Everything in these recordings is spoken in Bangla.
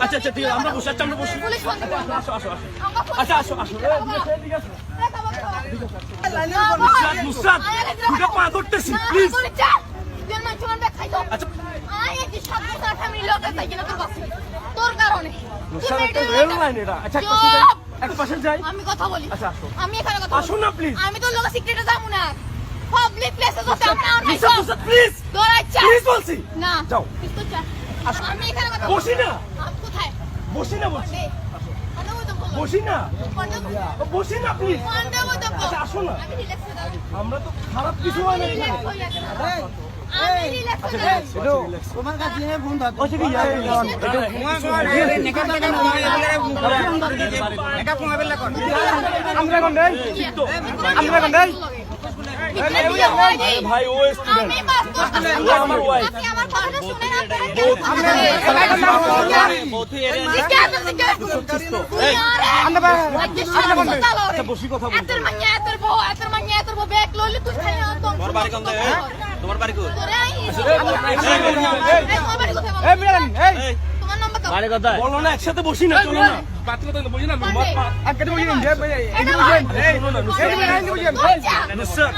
আচ্ছা আচ্ছা ঠিক আছে আমরা বসে আমরা বসি আসো আসো আচ্ছা আসো আসো নুসরাত দুটো পা ধরতেছি প্লিজ আচ্ছা তোর কারণে আচ্ছা এক পাশে যাই আমি কথা বলি আচ্ছা আসো আমি এখানে কথা আসো না প্লিজ আমি তো লোক সিক্রেটে যাবো না পাবলিক প্লেসে তো যাব না প্লিজ দৌড়াচ্ছা প্লিজ বলছি না যাও পিস্তল চা আমি এখানে কথা বসি না আমি কোথায় বসি না বলছি আসো বসি না বসি না প্লিজ আচ্ছা আসো না আমি রিল্যাক্স হয়ে যাবো আমরা তো খারাপ কিছু হয় না আমি রিল্যাক্স হয়ে যাবো তোমার কাছে ফোন থাকো আমরা কোন দেই আমরা কোন দেই ভাই ও স্টুডেন্ট ও আমার ওয়াইফ আপনি আমার কথাটা শুনেন আচ্ছা বসি কথা বল তোমার বাড়ি কই? বাড়ি কোথায়? বলো না একসাথে বসি না চলো না বাত কথা বসি না একসাথে বসি না এই যে বসেন এই নুসরাত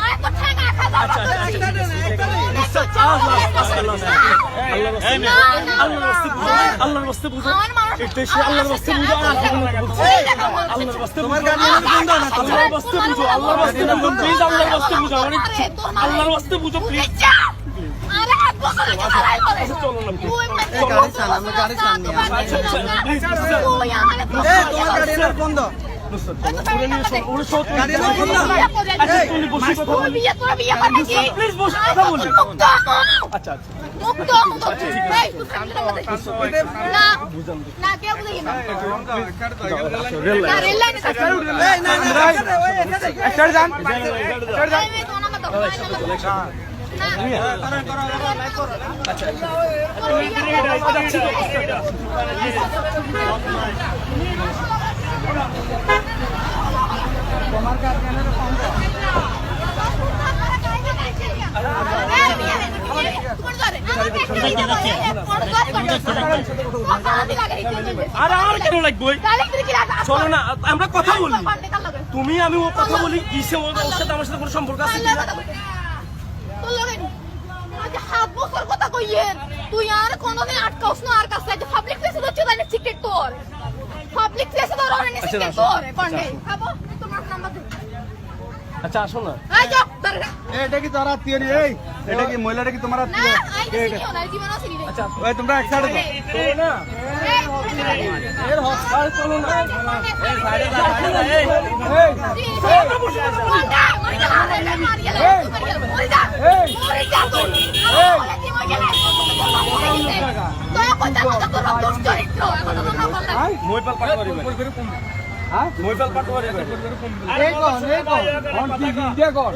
আল্লাহর রাস্তে বুঝো এটা সে আল্লাহর রাস্তে বুঝো আল্লাহর রাস্তে তোমার গার্ডিয়ানের বন্ধ না আল্লাহর রাস্তে বুঝো আল্লাহর রাস্তে বুঝো প্লিজ আল্লাহর রাস্তে বুঝো আল্লাহর রাস্তে বুঝো প্লিজ চলো না গাড়ি চান আমি গাড়ি চান তোমার গার্ডিয়ানের বন্ধ প্লিজ বসে কথা বলি আচ্ছা তোমার গার্ডিয়ানের ফোন দাও আর কেন লাগবে চলো না আমরা কথা বলি তুমি আমি ও কথা বলি কিসে ওর সাথে আমার সাথে কোনো সম্পর্ক আছে তুই আর কোনদিন আটকাওস না আর কাছে পাবলিক প্লেসে হচ্ছে তাই সিক্রেট তোর পাবলিক প্লেসে তোর অনেক সিক্রেট তোর পান্ডে খাবো তোমার নাম্বার দে আচ্ছা আসো না এই যাও দাঁড়া এটা কি তোর আত্মীয় রে এই এটা কি মহিলাটা কি তোমার না আত্মীয় আই দিও না জীবন আছে রে আচ্ছা ওই তোমরা এক সাইডে চলো না এর হসপিটাল চলো না এই সাইডে যা এই মোবাইল পাঠ করিবে হ্যাঁ মোবাইল পাঠ করিবে আরে কোন অন কি ভিডিও কর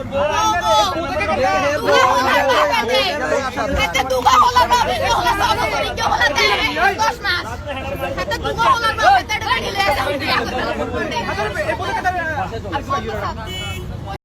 এটা দুগা হলা বাবে হলা সাবা করি কে হলা দে 10 মাস এটা দুগা হলা বাবে এটা গাড়ি লে